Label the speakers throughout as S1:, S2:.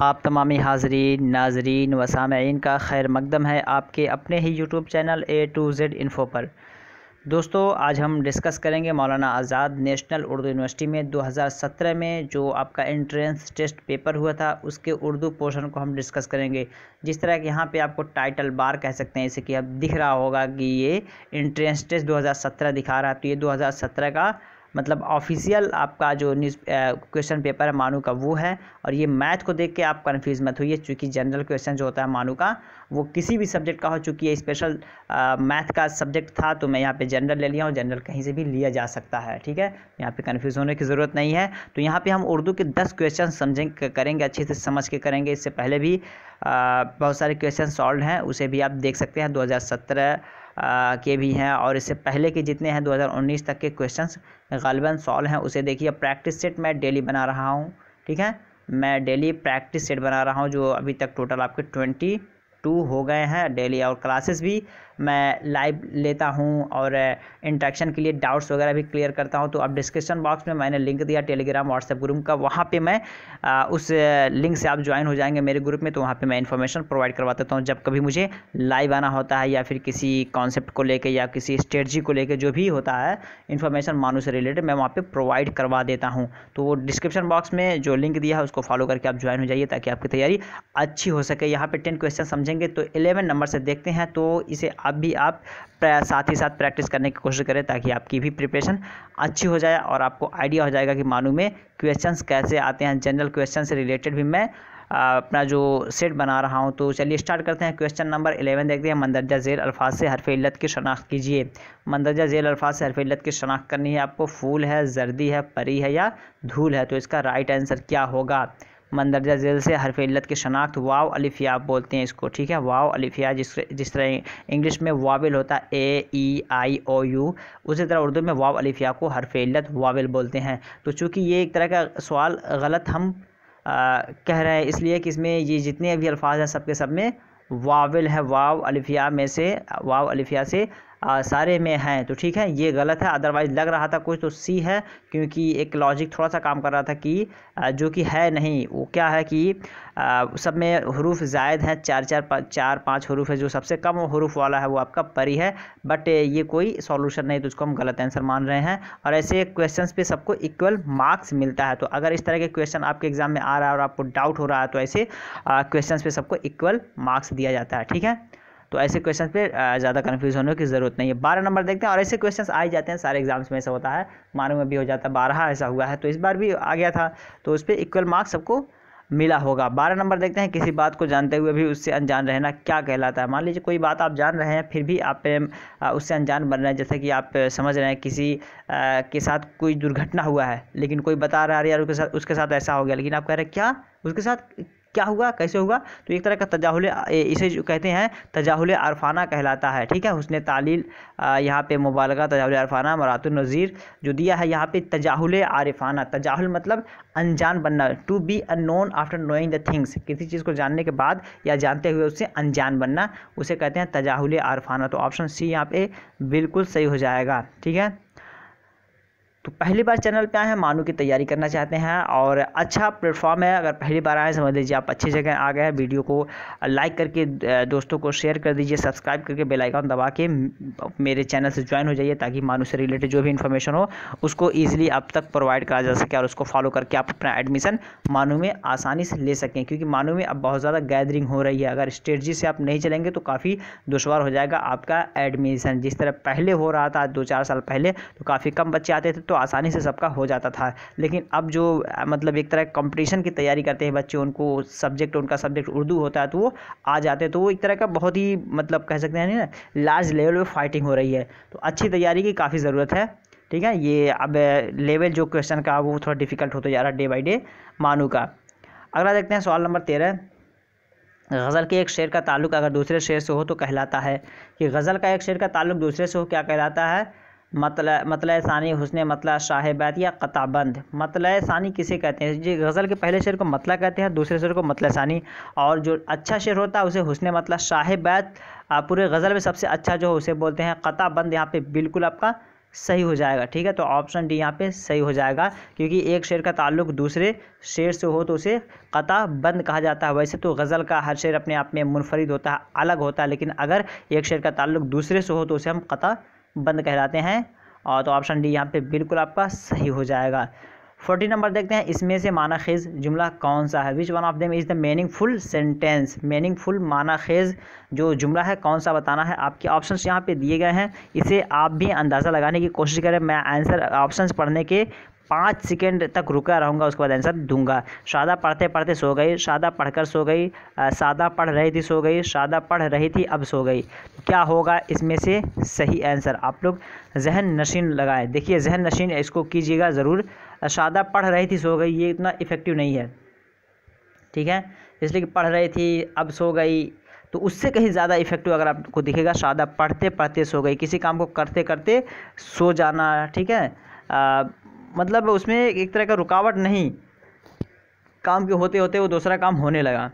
S1: आप तमामी हाज़रीन नाज़रीन व सामईन का खैर मकदम है आपके अपने ही YouTube channel A to Z info पर। दोस्तों, आज हम डिस्कस करेंगे मौलाना आज़ाद नेशनल उर्दू यूनिवर्सिटी में 2017 में जो आपका एंट्रेंस टेस्ट पेपर हुआ था उसके उर्दू पोर्शन को हम डिस्कस करेंगे। जिस तरह कि यहाँ पे आपको टाइटल बार कह सकते हैं, इसे कि अब दिख रहा होगा कि ये एंट्रेंस टेस्ट 2017 दिखा रहा है, तो ये 2017 का मतलब ऑफिशियल आपका जो न्यूज़ क्वेश्चन पेपर है मानू का वो है। और ये मैथ को देख के आप कंफ्यूज मत होइए, चूँकि जनरल क्वेश्चन जो होता है मानू का वो किसी भी सब्जेक्ट का हो, चूँकि ये स्पेशल मैथ का सब्जेक्ट था तो मैं यहाँ पे जनरल ले लिया हूँ। जनरल कहीं से भी लिया जा सकता है, ठीक है, यहाँ पे कंफ्यूज होने की ज़रूरत नहीं है। तो यहाँ पे हम उर्दू के 10 क्वेश्चन करेंगे, अच्छे से समझ के करेंगे। इससे पहले भी बहुत सारे क्वेश्चन सॉल्व हैं, उसे भी आप देख सकते हैं। 2017 के भी हैं और इससे पहले के जितने हैं 2019 तक के क्वेश्चंस गालिबन सॉल्व हैं, उसे देखिए। प्रैक्टिस सेट मैं डेली बना रहा हूँ, ठीक है, मैं डेली प्रैक्टिस सेट बना रहा हूँ जो अभी तक टोटल आपके 22 हो गए हैं डेली। और क्लासेस भी मैं लाइव लेता हूँ और इंटरेक्शन के लिए डाउट्स वगैरह भी क्लियर करता हूँ। तो अब डिस्क्रिप्शन बॉक्स में मैंने लिंक दिया टेलीग्राम व्हाट्सएप ग्रुप का, वहाँ पे मैं उस लिंक से आप ज्वाइन हो जाएंगे मेरे ग्रुप में। तो वहाँ पे मैं इन्फॉर्मेशन प्रोवाइड करवा देता हूँ जब कभी मुझे लाइव आना होता है या फिर किसी कॉन्सेप्ट को लेके या किसी स्ट्रेटजी को लेके जो भी होता है इन्फॉर्मेशन मानू से रिलेटेड, मैं वहाँ पर प्रोवाइड करवा देता हूँ। तो वो डिस्क्रिप्शन बॉक्स में जो लिंक दिया है उसको फॉलो करके आप ज्वाइन हो जाइए ताकि आपकी तैयारी अच्छी हो सके। यहाँ पर 10 क्वेश्चन समझेंगे तो 11 नंबर से देखते हैं, तो इसे आप साथ ही साथ प्रैक्टिस करने की कोशिश करें ताकि आपकी भी प्रिपरेशन अच्छी हो जाए और आपको आइडिया हो जाएगा कि मानू में क्वेश्चंस कैसे आते हैं। जनरल क्वेश्चन से रिलेटेड भी मैं अपना जो सेट बना रहा हूं। तो चलिए स्टार्ट करते हैं। क्वेश्चन नंबर 11 देखते हैं। मंदरजा झेल अल्फाज से हरफ इल्लत की शनाख्त कीजिए। मंदरजा झेल अल्फाज से हरफ इल्लत की शनाख्त करनी है आपको। फूल है, जर्दी है, परी है या धूल है। तो इसका राइट आंसर क्या होगा? मंदरजा झेल से हरफ इल्लत की शनाख्त वाव अलिफ या बोलते हैं इसको, ठीक है, वाव अलिफ या। जिस तरह इंग्लिश में वावेल होता है AEIOU, उसी तरह उर्दू में वाव अलिफ या को हरफ इल्लत वावेल बोलते हैं। तो चूँकि ये एक तरह का सवाल गलत हम कह रहे हैं इसलिए कि इसमें ये जितने भी अल्फाज हैं सबके सब में वावेल है। वाव अलिफिया में से, वाव अलिफिया से सारे में हैं, तो ठीक है, ये गलत है। अदरवाइज़ लग रहा था कुछ तो सी है, क्योंकि एक लॉजिक थोड़ा सा काम कर रहा था कि जो कि है नहीं, वो क्या है कि सब में हरूफ ज़ायद हैं, 4-5 हरूफ है। जो सबसे कम हरूफ वाला है वो आपका परी है, बट ये कोई सॉल्यूशन नहीं, तो उसको हम गलत आंसर मान रहे हैं। और ऐसे क्वेश्चंस पे सबको इक्वल मार्क्स मिलता है। तो अगर इस तरह के क्वेश्चन आपके एग्जाम में आ रहा है और आपको डाउट हो रहा है तो ऐसे क्वेश्चंस पे सबको इक्वल मार्क्स दिया जाता है, ठीक है। तो ऐसे क्वेश्चन पे ज़्यादा कन्फ्यूज होने की ज़रूरत नहीं है। 12 नंबर देखते हैं। और ऐसे क्वेश्चंस आ ही जाते हैं, सारे एग्जाम्स में ऐसा होता है, मानू में भी हो जाता है। 12 ऐसा हुआ है तो इस बार भी आ गया था, तो उस पर इक्वल मार्क्स सबको मिला होगा। 12 नंबर देखते हैं। किसी बात को जानते हुए भी उससे अनजान रहना क्या कहलाता है? मान लीजिए कोई बात आप जान रहे हैं फिर भी आप उससे अनजान बन रहे हैं। जैसे कि आप समझ रहे हैं किसी के साथ कोई दुर्घटना हुआ है, लेकिन कोई बता रहा है यार उसके साथ ऐसा हो गया, लेकिन आप कह रहे हैं क्या उसके साथ क्या हुआ, कैसे हुआ? तो एक तरह का तजाहुल, इसे जो कहते हैं तजाहुल अरफाना कहलाता है, ठीक है। हुस्न तालील यहाँ पे मुबालगा, तजाहुल अरफाना, मरातुन नज़ीर जो दिया है यहाँ पे तजाहुल आरिफाना। तजाहुल मतलब अनजान बनना, to be unknown after knowing the things, किसी चीज़ को जानने के बाद या जानते हुए उससे अनजान बनना, उसे कहते हैं तजाहुल आरिफाना। तो ऑप्शन सी यहाँ पे बिल्कुल सही हो जाएगा, ठीक है। तो पहली बार चैनल पे आए हैं, मानू की तैयारी करना चाहते हैं और अच्छा प्लेटफॉर्म है, अगर पहली बार आए समझ लीजिए आप अच्छी जगह आ गए हैं। वीडियो को लाइक करके दोस्तों को शेयर कर दीजिए, सब्सक्राइब करके बेल आइकन दबा के मेरे चैनल से ज्वाइन हो जाइए ताकि मानू से रिलेटेड जो भी इन्फॉर्मेशन हो उसको ईजिली आप तक प्रोवाइड करा जा सके और उसको फॉलो करके आप अपना एडमिशन मानू में आसानी से ले सकें। क्योंकि मानू में अब बहुत ज़्यादा गैदरिंग हो रही है, अगर स्ट्रेटजी से आप नहीं चलेंगे तो काफ़ी दुश्वार हो जाएगा आपका एडमिशन। जिस तरह पहले हो रहा था 2-4 साल पहले, तो काफ़ी कम बच्चे आते थे तो आसानी से सबका हो जाता था। लेकिन अब जो मतलब एक तरह कंपटीशन की तैयारी करते हैं बच्चे, उनको उनका सब्जेक्ट उर्दू होता है तो वो आ जाते हैं, तो वो एक तरह का बहुत ही मतलब कह सकते हैं ना लार्ज लेवल पे फाइटिंग हो रही है। तो अच्छी तैयारी की काफ़ी ज़रूरत है, ठीक है। ये अब लेवल जो क्वेश्चन का वो थोड़ा डिफिकल्ट होता जा रहा है डे बाई डे मानू का। अगला देखते हैं सवाल नंबर 13। गज़ल के एक शेर का ताल्लुक़ अगर दूसरे शेर से हो तो कहलाता है। कि गज़ल का एक शेर का ताल्लुक़ दूसरे से हो क्या कहलाता है? मतला सानी, हुस्न मतला, शाह बैत या क़ताबंद। मतला सानी किसे कहते हैं? जी, गज़ल के पहले शेर को मतला कहते हैं, दूसरे शेर को मतला सानी, और जो अच्छा शेर होता है उसे हुस्न मतला। शाह बैत पूरे गज़ल में सबसे अच्छा जो उसे बोलते हैं क़ताबंद। यहाँ पे बिल्कुल आपका सही हो जाएगा। ठीक है, तो ऑप्शन डी यहाँ पे सही हो जाएगा, क्योंकि एक शेर का ताल्लुक दूसरे शेर से हो तो उसे क़ता बंद कहा जाता है। वैसे तो गज़ल का हर शेर अपने आप में मुनफरिद होता है, अलग होता है, लेकिन अगर एक शेर का ताल्लुक दूसरे से हो तो उसे हम क़ता बंद कहलाते हैं। और तो ऑप्शन डी यहाँ पे बिल्कुल आपका सही हो जाएगा। 40 नंबर देखते हैं, इसमें से मानाखेज जुमला कौन सा है? Which one of them is the meaningful sentence? Meaningful मानाखेज जो जुमला है कौन सा बताना है। आपके ऑप्शंस यहाँ पे दिए गए हैं, इसे आप भी अंदाज़ा लगाने की कोशिश करें। मैं आंसर ऑप्शंस पढ़ने के 5 सेकेंड तक रुका रहूँगा, उसके बाद आंसर दूंगा। शादा पढ़ते पढ़ते सो गई, शादा पढ़कर सो गई, सादा पढ़ रही थी सो गई, शादा पढ़ रही थी अब सो गई। क्या होगा इसमें से सही आंसर? आप लोग जहन नशीन लगाएं। देखिए जहन नशीन इसको कीजिएगा ज़रूर। शादा पढ़ रही थी सो गई, ये इतना इफ़ेक्टिव नहीं है, ठीक है, इसलिए कि पढ़ रही थी अब सो गई, तो उससे कहीं ज़्यादा इफेक्टिव अगर आपको दिखेगा शादा पढ़ते पढ़ते सो गई, किसी काम को करते करते सो जाना। ठीक है, मतलब उसमें एक तरह का रुकावट नहीं, काम के होते होते वो दूसरा काम होने लगा।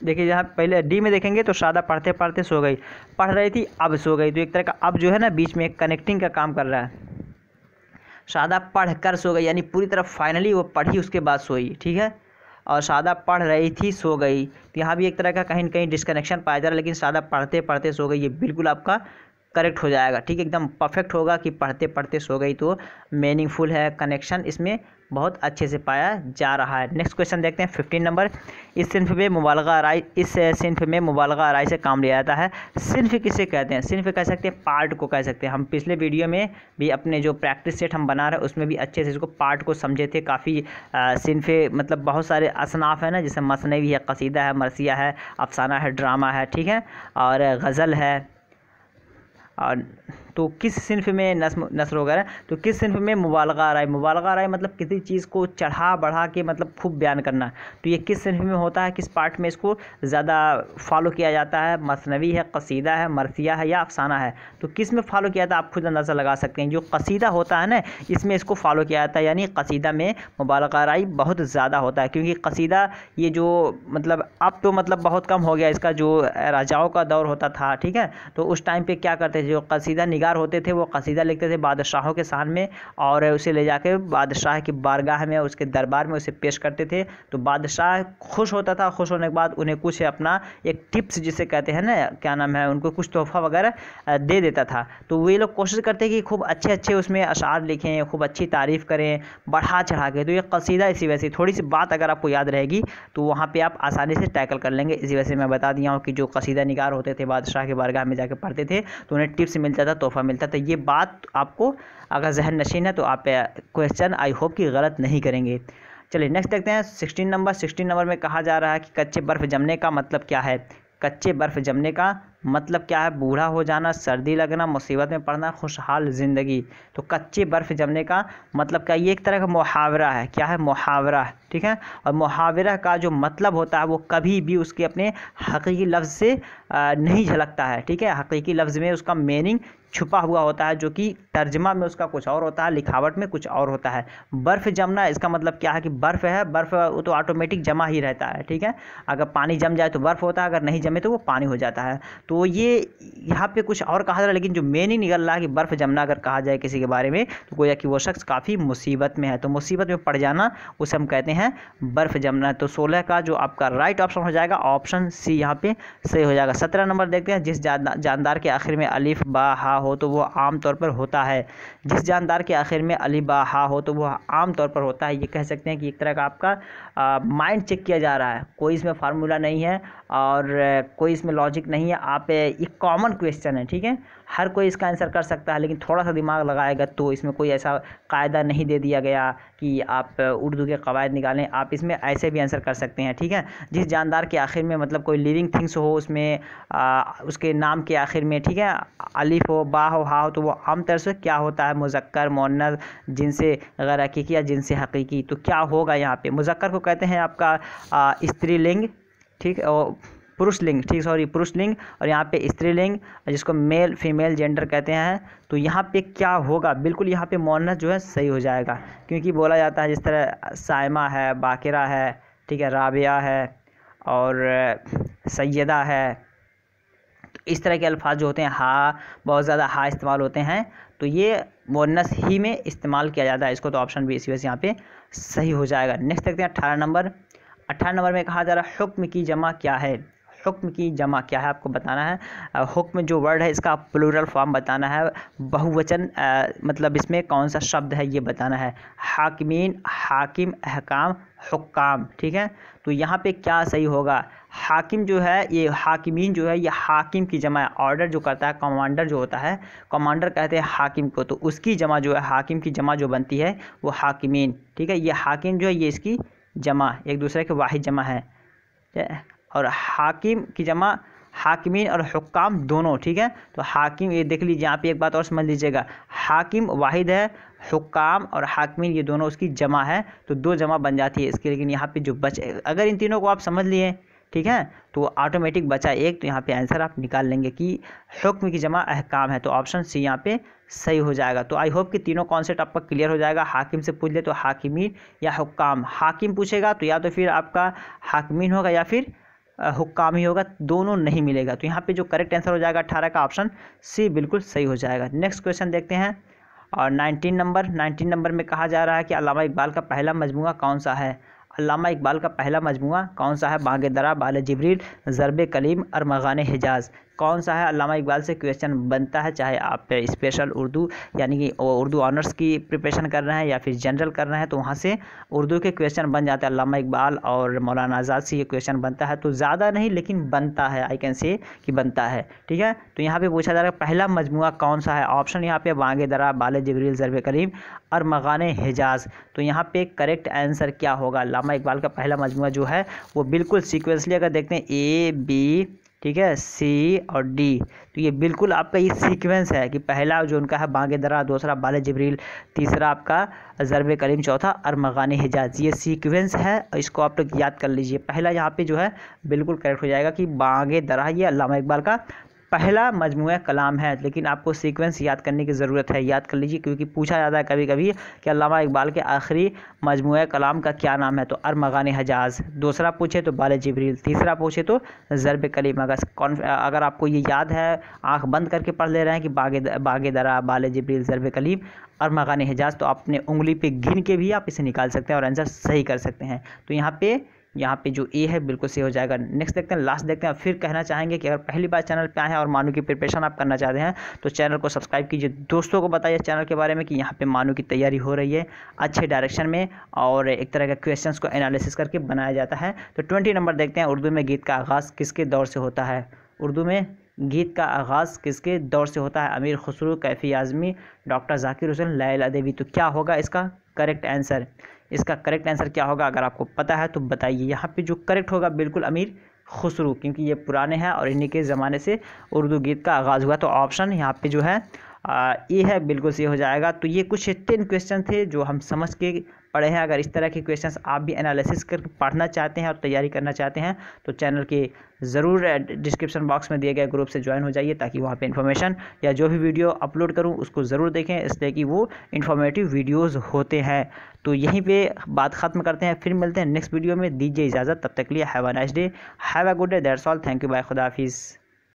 S1: देखिए यहाँ पहले डी में देखेंगे तो शादा पढ़ते पढ़ते सो गई, पढ़ रही थी अब सो गई, तो एक तरह का अब जो है ना बीच में एक कनेक्टिंग का काम कर रहा है। शादा पढ़ कर सो गई यानी पूरी तरह फाइनली वो पढ़ी उसके बाद सोई। ठीक है, और शादा पढ़ रही थी सो गई, तो यहाँ भी एक तरह का कहीं न कहीं डिस्कनेक्शन पाया जा रहा है, लेकिन शादा पढ़ते पढ़ते सो गई ये बिल्कुल आपका करेक्ट हो जाएगा। ठीक है, एकदम परफेक्ट होगा कि पढ़ते पढ़ते सो गई, तो मीनिंगफुल है, कनेक्शन इसमें बहुत अच्छे से पाया जा रहा है। नेक्स्ट क्वेश्चन देखते हैं 15 नंबर। इस सिन्फ में मुबालगा आराई, इस सिन्फ में मुबालगा आराई से काम लिया जाता है। सिन्फ किसे कहते हैं? सिन्फ कह सकते हैं पार्ट को कह सकते हैं। हम पिछले वीडियो में भी अपने जो प्रैक्टिस सेट हम बना रहे हैं उसमें भी अच्छे से इसको पार्ट को समझे थे। काफ़ी सिन्फ मतलब बहुत सारे असनाफ है ना, जैसे मसनवी है, कसीदा है, मरसिया है, अफसाना है, ड्रामा है, ठीक है, और गज़ल है। और तो किस सिन्फ में नस्र वगैरह, तो किस सिन्फ में मुबालगा आराई? मुबालगा आराई मतलब किसी चीज़ को चढ़ा बढ़ा के मतलब खूब बयान करना, तो ये किस सिन्फ में होता है, किस पार्ट में इसको ज़्यादा फॉलो किया जाता है? मसनवी है, कसीदा है, मरसिया है या अफसाना है? तो किस में फॉलो किया जाता है आप खुद अंदाज़ा लगा सकते हैं। जो कसीदा होता है ना इसमें इसको फॉलो किया जाता है, यानी कसीदा में मुबालगा आराई बहुत ज़्यादा होता है, क्योंकि कसीदा ये जो मतलब अब तो मतलब बहुत कम हो गया इसका, जो राजाओं का दौर होता था, ठीक है, तो उस टाइम पे क्या करते थे, जो कसीदा निगार होते थे वो कसीदा लिखते थे बादशाहों के सामने और उसे ले जाके बादशाह की बारगाह में उसके दरबार में उसे पेश करते थे। तो बादशाह खुश होता था, खुश होने के बाद उन्हें कुछ अपना एक टिप्स जिसे कहते हैं ना, क्या नाम है, उनको कुछ तोहफा वगैरह दे देता था। तो वे लोग कोशिश करते कि खूब अच्छे अच्छे उसमें अशार लिखें, खूब अच्छी तारीफ़ करें बढ़ा चढ़ा के। तो ये कसीदा इसी वजह से, थोड़ी सी बात अगर आपको याद रहेगी तो वहाँ पे आप आसानी से टैकल कर लेंगे। इसी वजह से मैं बता दिया हूँ कि जो कसीदा निगार होते थे बादशाह के बारगाह में जाकर पढ़ते थे तो उन्हें टिप्स मिलता था, तोहफा मिलता था। ये बात आपको अगर जहन नशीन है तो आप क्वेश्चन आई होप कि गलत नहीं करेंगे। चलिए नेक्स्ट देखते हैं 16 नंबर। 16 नंबर में कहा जा रहा है कि कच्चे बर्फ़ जमने का मतलब क्या है? कच्चे बर्फ़ जमने का मतलब क्या है? बूढ़ा हो जाना, सर्दी लगना, मुसीबत में पड़ना, खुशहाल ज़िंदगी। तो कच्चे बर्फ़ जमने का मतलब क्या? ये एक तरह का मुहावरा है। क्या है? मुहावरा, ठीक है। और मुहावरा का जो मतलब होता है वो कभी भी उसके अपने हकीकी लफ्ज़ से नहीं झलकता है, ठीक है। हकीकी लफ्ज़ में उसका मीनिंग छुपा हुआ होता है, जो कि तर्जमा में उसका कुछ और होता है, लिखावट में कुछ और होता है। बर्फ़ जमना इसका मतलब क्या है कि बर्फ़ है, बर्फ़ वो तो ऑटोमेटिक जमा ही रहता है, ठीक है। अगर पानी जम जाए तो बर्फ़ होता है, अगर नहीं जमे तो वो पानी हो जाता है। तो ये यहाँ पे कुछ और कहा जा रहा है, लेकिन जो मीनिंग निकल रहा है कि बर्फ़ जमना अगर कहा जाए किसी के बारे में तो गोया कि वो शख्स काफ़ी मुसीबत में है। तो मुसीबत में पड़ जाना उसे हम कहते हैं बर्फ़ जमना। तो 16 का जो आपका राइट ऑप्शन हो जाएगा ऑप्शन सी यहाँ पे सही हो जाएगा। 17 नंबर देखते हैं। जिस जानदार के आखिर में अलिफ बा हा हो तो वो आम तौर पर होता है। जिस जानदार के आखिर में अलिफ बा हा हो तो वो आम तौर पर होता है। ये कह सकते हैं कि एक तरह का आपका माइंड चेक किया जा रहा है, कोई इसमें फार्मूला नहीं है और कोई इसमें लॉजिक नहीं है। आप ये कॉमन क्वेश्चन है, ठीक है, हर कोई इसका आंसर कर सकता है, लेकिन थोड़ा सा दिमाग लगाएगा तो इसमें कोई ऐसा कायदा नहीं दे दिया गया कि आप उर्दू के कवायद निकालें, आप इसमें ऐसे भी आंसर कर सकते हैं, ठीक है। जिस जानदार के आखिर में मतलब कोई लिविंग थिंग्स हो उसमें उसके नाम के आखिर में, ठीक है, अलिफ हो, बा हो, हा हो तो वो आमतौर से क्या होता है? मुज़क्कर, मुअन्नस, जिनसे गैर हकीकी या जिनसे हकीकी। तो क्या होगा यहाँ पे? मुज़क्कर को कहते हैं आपका स्त्रीलिंग, ठीक, और पुरुषलिंग, ठीक, सॉरी पुरुषलिंग, और यहाँ पे स्त्रीलिंग जिसको मेल फीमेल जेंडर कहते हैं। तो यहाँ पे क्या होगा? बिल्कुल यहाँ पे मुअन्नस जो है सही हो जाएगा, क्योंकि बोला जाता है जिस तरह साइमा है, बाकिरा है, ठीक है, राबिया है और सैयदा है, इस तरह के अल्फाज जो होते हैं, हा बहुत ज़्यादा हा इस्तेमाल होते हैं, तो ये मुअन्नस ही में इस्तेमाल किया जाता है। इसको तो ऑप्शन बी इसी वजह से यहाँ पे सही हो जाएगा। नेक्स्ट देखते हैं 18 नंबर। 18 नंबर में कहा जा रहा है हुक्म की जमा क्या है। हुक्म की जमा क्या है आपको बताना है। हुक्म जो वर्ड है इसका प्लूरल फॉर्म बताना है, बहुवचन मतलब इसमें कौन सा शब्द है ये बताना है। हाकिमीन, हाकिम, अहकाम, हुक्काम, ठीक है। तो यहाँ पे क्या सही होगा, हाकिम जो है ये हाकिमीन जो है ये हाकिम की जमा है। ऑर्डर जो करता है कमांडर जो होता है, कमांडर कहते हैं हाकिम को, तो उसकी जमा जो है हाकिम की जमा जो बनती है वो हाकिमीन, ठीक है। ये हाकिम जो है ये इसकी जमा एक दूसरे के वाहिद जमा है। और हाकिम की जमा हाकिमीन और हुक्काम दोनों, ठीक है। तो हाकिम, ये देख लीजिए यहाँ पे एक बात और समझ लीजिएगा, हाकिम वाहिद है, हुक्काम और हाकिमीन ये दोनों उसकी जमा है, तो दो जमा बन जाती है इसकी। लेकिन यहाँ पे जो बचे, अगर इन तीनों को आप समझ लिए, ठीक है, तो ऑटोमेटिक बचा एक, तो यहाँ पे आंसर आप निकाल लेंगे कि हुक्म की जमा अहकाम है, तो ऑप्शन सी यहाँ पे सही हो जाएगा। तो आई होप कि तीनों कॉन्सेप्ट आपका क्लियर हो जाएगा। हाकिम से पूछ ले तो हाकिमीन या हुक्काम, हाकिम पूछेगा तो या तो फिर आपका हाकिमीन होगा या फिर हुक्काम ही होगा, दोनों नहीं मिलेगा। तो यहाँ पे जो करेक्ट आंसर हो जाएगा 18 का ऑप्शन सी बिल्कुल सही हो जाएगा। नेक्स्ट क्वेश्चन देखते हैं और 19 नंबर में कहा जा रहा है कि अल्लामा इकबाल का पहला मजमूआ कौन सा है। अल्लामा इकबाल का पहला मजमूआ कौन सा है। बांगे दरा, बाले जिब्रील, ज़रब कलीम, अरमगाने हिजाज, कौन सा है। अल्लामा इकबाल से क्वेश्चन बनता है, चाहे आप स्पेशल उर्दू यानी कि उर्दू ऑनर्स की प्रिपरेशन कर रहे हैं या फिर जनरल कर रहे हैं, तो वहाँ से उर्दू के क्वेश्चन बन जाते हैं। अल्लामा इकबाल और मौलाना आज़ाद से ये क्वेश्चन बनता है, तो ज़्यादा नहीं लेकिन बनता है, आई कैन से कि बनता है, ठीक है। तो यहाँ पे पूछा जा रहा है पहला मजमूआ कौन सा है। ऑप्शन यहाँ पे बांगे दरा, बाले जिब्रील, ज़रब कलीम, अरमगाने हिजाज। तो यहाँ पे करेक्ट आंसर क्या होगा। अल्लामा इकबाल का पहला मजमूआ जो है वो बिल्कुल सीक्वेंसली अगर देखते हैं ए बी, ठीक है, सी और डी, तो ये बिल्कुल आपका ये सीक्वेंस है कि पहला जो उनका है बांगे दरा, दूसरा बाले जिब्रील, तीसरा आपका ज़रब कलीम, चौथा अरमगाने हिजाज, ये सीक्वेंस है। इसको आप लोग याद कर लीजिए। पहला यहाँ पे जो है बिल्कुल करेक्ट हो जाएगा कि बांगे दरा ये अल्लामा इकबाल का पहला मजमूआ कलाम है, लेकिन आपको सीक्वेंस याद करने की ज़रूरत है, याद कर लीजिए, क्योंकि पूछा जाता है कभी कभी कि अल्लामा इकबाल के आखिरी मजमूआ कलाम का क्या नाम है। तो अरमगाने हिजाज, दूसरा पूछे तो बाले जिब्रील, तीसरा पूछे तो ज़रब कलीम। अगर आपको ये याद है, आंख बंद करके पढ़ ले रहे हैं कि बागे दरा, बाले जिब्रील, ज़रब कलीम, अरमगाने हिजाज, तो अपने उंगली पे गिन के भी आप इसे निकाल सकते हैं और आंसर सही कर सकते हैं। तो यहाँ पे जो ए है बिल्कुल सही हो जाएगा। नेक्स्ट देखते हैं, लास्ट देखते हैं। फिर कहना चाहेंगे कि अगर पहली बार चैनल पे आए हैं और मानू की प्रिपरेशन आप करना चाहते हैं तो चैनल को सब्सक्राइब कीजिए, दोस्तों को बताइए चैनल के बारे में कि यहाँ पे मानू की तैयारी हो रही है अच्छे डायरेक्शन में और एक तरह के क्वेश्चंस को एनालिसिस करके बनाया जाता है। तो 20 नंबर देखते हैं, उर्दू में गीत का आगाज़ किसके दौर से होता है। उर्दू में गीत का आगाज़ किसके दौर से होता है। अमीर खुसरो, कैफी आज़मी, डॉक्टर जाकिर हुसैन, लैला देवी। तो क्या होगा इसका करेक्ट आंसर। इसका करेक्ट आंसर क्या होगा, अगर आपको पता है तो बताइए। यहाँ पे जो करेक्ट होगा बिल्कुल अमीर खुसरो, क्योंकि ये पुराने हैं और इन्हीं के ज़माने से उर्दू गीत का आगाज़ हुआ। तो ऑप्शन यहाँ पे जो है ये है, बिल्कुल सही हो जाएगा। तो ये कुछ 10 क्वेश्चन थे जो हम समझ के पढ़े हैं। अगर इस तरह के क्वेश्चंस आप भी एनालिसिस कर पढ़ना चाहते हैं और तैयारी करना चाहते हैं तो चैनल के ज़रूर डिस्क्रिप्शन बॉक्स में दिए गए ग्रुप से ज्वाइन हो जाइए, ताकि वहाँ पे इन्फॉर्मेशन या जो भी वीडियो अपलोड करूँ उसको ज़रूर देखें, इसलिए कि वो इन्फॉर्मेटिव वीडियोज़ होते हैं। तो यहीं पे बात ख़त्म करते हैं, फिर मिलते हैं नेक्स्ट वीडियो में। दीजिए इजाज़त, तब तक के लिए have a nice day, have a good day, that's all, thank you, bye, खुदा हाफिज़।